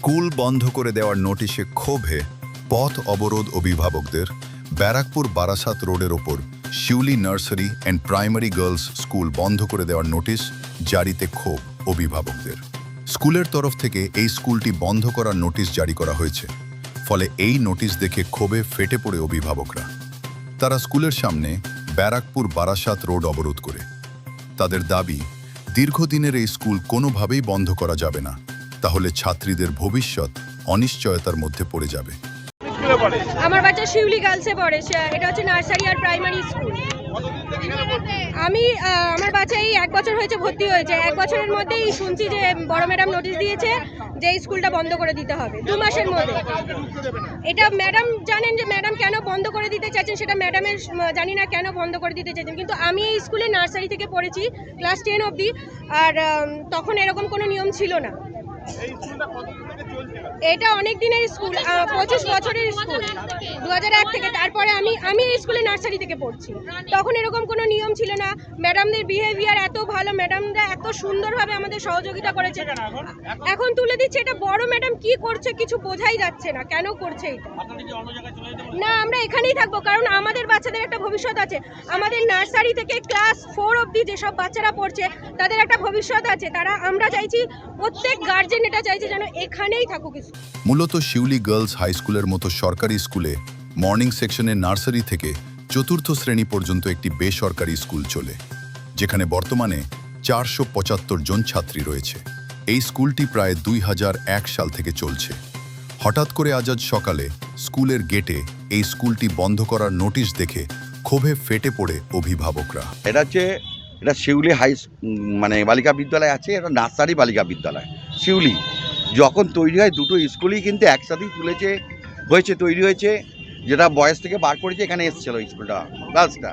School বন্ধ করে দেওয়ার নোটিশে ক্ষোভে পথ অবরোধ অভিভাবকদের। ব্যারাকপুর বারাসাত রোডের ওপর Shiuli nursery and primary girls school বন্ধ করে দেওয়ার নোটিশ জারিতে ক্ষোভ অভিভাবকদের। স্কুলের তরফ থেকে এই স্কুলটি বন্ধ করার নোটিশ জারি করা হয়েছে, ফলে এই নোটিশ দেখে ক্ষোভে ফেটে পড়ে অভিভাবকরা। তারা স্কুলের সামনে ব্যারাকপুর বারাসাত রোড অবরোধ করে। তাদের দাবি, দীর্ঘদিনের এই স্কুল কোনোভাবেই বন্ধ করা যাবে না, তাহলে ছাত্রীদের ভবিষ্যৎ অনিশ্চয়তার মধ্যে পড়ে যাবে। আমার বাচ্চা শিউলি গার্লসে পড়ে, এটা হচ্ছে নার্সারি আর প্রাইমারি স্কুল। আমার বাচ্চা এই 1 বছর হয়েছে ভর্তি হয়েছে। 1 বছরের মধ্যেই শুনছি যে বড় ম্যাডাম নোটিশ দিয়েছে যে এই স্কুলটা বন্ধ করে দিতে হবে 2 মাসের মধ্যে। এটা ম্যাডাম জানেন যে ম্যাডাম কেন বন্ধ করে দিতে চাইছেন, সেটা ম্যাডামের জানি না কেন বন্ধ করে দিতে চাইছেন। কিন্তু আমি এই স্কুলে নার্সারি থেকে পড়েছি ক্লাস 10 অবধি, আর তখন এরকম কোনো নিয়ম ছিল না। এটা অনেক দিনের স্কুল, 25 বছরের স্কুল, 2001 থেকে। তারপরে আমি এই স্কুলে নার্সারি থেকে পড়ছি, তখন এরকম কোনো নিয়ম ছিল না। ম্যাডামদের বিহেভিয়ার এত ভালো, ম্যাডামরা এত সুন্দরভাবে আমাদের সহযোগিতা করেছে। এখন তুলে দিচ্ছে, এটা বড় ম্যাডাম কি করছে কিছু বোঝাই যাচ্ছে না, কেন করছে এটা। না, আমরা এখানেই থাকবো, কারণ আমাদের বাচ্চাদের একটা ভবিষ্যৎ আছে। আমাদের নার্সারি থেকে ক্লাস 4 অবধি যেসব বাচ্চারা পড়ছে তাদের একটা ভবিষ্যৎ আছে। আমরা চাইছি, প্রত্যেক গার্জেন এটা চাইছে যেন এখানেই থাকুক। মূলত শিউলি গার্লস হাই স্কুলের মতো সরকারি স্কুলে মর্নিং সেকশনে নার্সারি থেকে 4র্থ শ্রেণী পর্যন্ত একটি বেসরকারি স্কুল চলে, যেখানে বর্তমানে 475 জন ছাত্রী রয়েছে। এই স্কুলটি প্রায় 2001 সাল থেকে চলছে। হঠাৎ করে আজ সকালে স্কুলের গেটে এই স্কুলটি বন্ধ করার নোটিশ দেখে ক্ষোভে ফেটে পড়ে অভিভাবকরা। এটা শিউলি বালিকা বিদ্যালয় আছে, এটা নার্সারি বালিকা বিদ্যালয় শিউলি। যখন তৈরি হয় দুটো স্কুলই কিন্তু একসাথেই তৈরি হয়েছে, যেটা বয়স থেকে বার করেছে এখানে এসেছিল স্কুলটা গার্লসটা।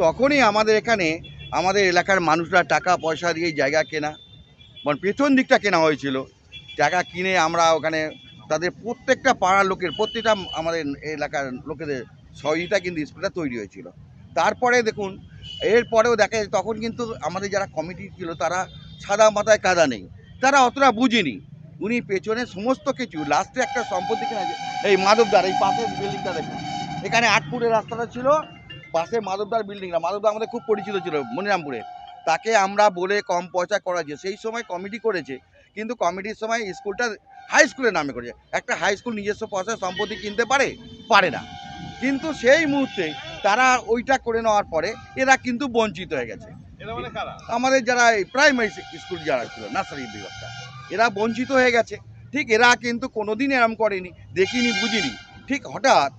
তখনই আমাদের এখানে আমাদের এলাকার মানুষরা টাকা পয়সা দিয়ে জায়গা কেনা, পেছন দিকটা কেনা হয়েছিল। জায়গা কিনে আমরা ওখানে তাদের প্রত্যেকটা পাড়ার লোকের, প্রত্যেকটা আমাদের এলাকার লোকেদের সহযোগিতা কিন্তু স্কুলটা তৈরি হয়েছিল। তারপরে দেখুন, এরপরেও দেখা যায় তখন কিন্তু আমাদের যারা কমিটি ছিল তারা সাদা মাথায় কাদা নেই, তারা অতটা বুঝেনি। উনি পেছনে সমস্ত কিছু লাস্টে একটা সম্পত্তি কিনা, এই মাধবদার, এই পাশের বিল্ডিংটা দেখুন, এখানে 8 ফুটের রাস্তাটা ছিল, পাশে মাধবদার বিল্ডিংটা। মাধবদার আমাদের খুব পরিচিত ছিল মনিরামপুরে, তাকে আমরা বলে কম পয়সা করাছে, সেই সময় কমিটি করেছে। কিন্তু কমিটির সময় স্কুলটা হাই স্কুলের নামে করেছে। একটা হাই স্কুল নিজস্ব পয়সা সম্পত্তি কিনতে পারে না, কিন্তু সেই মুহূর্তে তারা ওইটা করে নেওয়ার পরে এরা কিন্তু বঞ্চিত হয়ে গেছে। আমাদের যারা এই প্রাইমারি স্কুল যারা ছিল নার্সারি বিভাগটা, এরা বঞ্চিত হয়ে গেছে। ঠিক এরা কিন্তু কোনোদিন এরম করেনি, দেখিনি, বুঝিনি। ঠিক হঠাৎ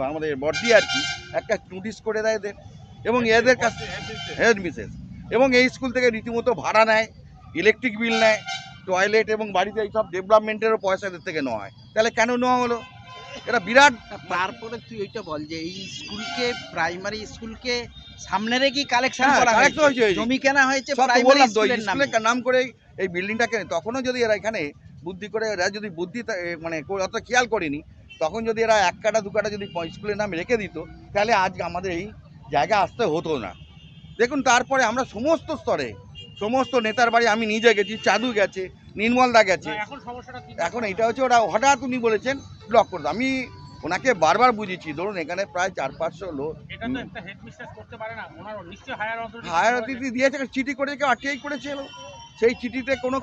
আমাদের বর্দি আর কি একটা নোটিশ করে দেয় এদের, এবং এদের কাছে হেড মিসেস, এবং এই স্কুল থেকে রীতিমতো ভাড়া নেয়, ইলেকট্রিক বিল নেয়, টয়লেট এবং বাড়িতে এইসব ডেভেলপমেন্টেরও পয়সা এদের থেকে নেওয়া হয়। তাহলে কেন নেওয়া হলো? এটা বিরাট। তারপরে তুই ওইটা বল যে এই স্কুলকে, প্রাইমারি স্কুলকে সামনে রেখে কালেকশন করা হয়েছে, জমি কেনা হয়েছে প্রাইমারি স্কুলের নাম করে এই বিল্ডিংটা কেনে। তখনও যদি এরা এখানে বুদ্ধি করে, এরা যদি অত খেয়াল করেনি, তখন যদি এরা 1 কাঠা 2 কাঠা যদি স্কুলের নাম রেখে দিত, তাহলে আজ আমাদের এই জায়গা আসতে হতো না। দেখুন, তারপরে আমরা সমস্ত স্তরে, সমস্ত নেতার বাড়ি আমি নিজে গেছি, চাঁদু গেছে, নির্মলদা গেছে। এখন এটা হচ্ছে, ওরা হঠাৎ উনি বলেছেন ব্লক করতে। আমি ওনাকে বারবার বুঝিয়েছি, ধরুন এখানে প্রায় 400-500 লোক। হায়ার অথরিটি দিয়েছে, চিঠি করে কেউ আটকেই করেছিল। সেই চিঠিতে কোনো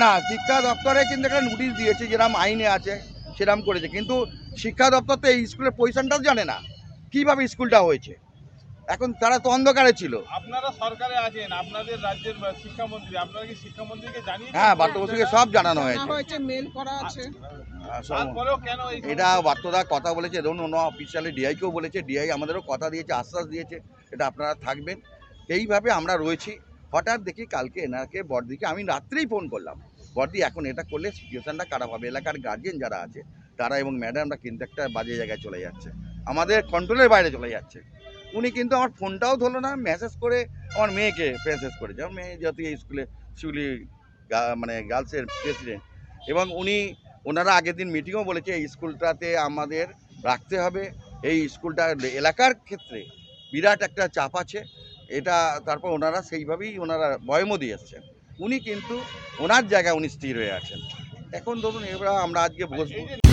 না, শিক্ষা দপ্তরে কিন্তু একটা নোটিশ দিয়েছে, যেরকম আইনে আছে সেরকম করেছে। কিন্তু শিক্ষা দপ্তর তো এই স্কুলের পজিশনটাও জানে না, কিভাবে স্কুলটা হয়েছে। এখন তারা তো অন্ধকারে ছিল। আপনারা সরকারে আছেন, আপনাদের রাজ্যের শিক্ষামন্ত্রী, আপনারা কি শিক্ষামন্ত্রীকে জানিয়েছেন? হ্যাঁ, বার্তবসুকে সব জানানো হয়েছে, মেল করা আছে। এটা বার্তদা কথা বলেছে, ধরুন অন্য অফিসিয়ালি ডিআইকেও বলেছে, ডিআই আমাদেরও কথা দিয়েছে, আশ্বাস দিয়েছে এটা আপনারা থাকবেন। এইভাবে আমরা রয়েছি। হঠাৎ দেখি কালকে এনাকে, বর্দিকে আমি রাত্রেই ফোন করলাম, বর্দি এখন এটা করলে সিচুয়েশনটা খারাপ হবে। এলাকার গার্জিয়ান যারা আছে তারা এবং ম্যাডামরা কিন্তু একটা বাজে জায়গায় চলে যাচ্ছে, আমাদের কন্ট্রোলের বাইরে চলে যাচ্ছে। উনি কিন্তু আমার ফোনটাও ধরলো না, মেসেজ করে আমার মেয়েকে মেসেজ করেছে। আমার মেয়ে যেহেতু এই স্কুলে শিউলি গার্লসের প্রেসিডেন্ট, এবং ওনারা আগের দিন মিটিংও বলেছে এই স্কুলটাতে আমাদের রাখতে হবে। এই স্কুলটা এলাকার ক্ষেত্রে বিরাট একটা চাপ আছে, এটা তারপর ওনারা সেইভাবেই ওনারা বয়মও দিয়ে এসছেন। উনি কিন্তু ওনার জায়গায় উনি স্থির হয়ে আছেন। এখন ধরুন এবার আমরা আজকে বসবো।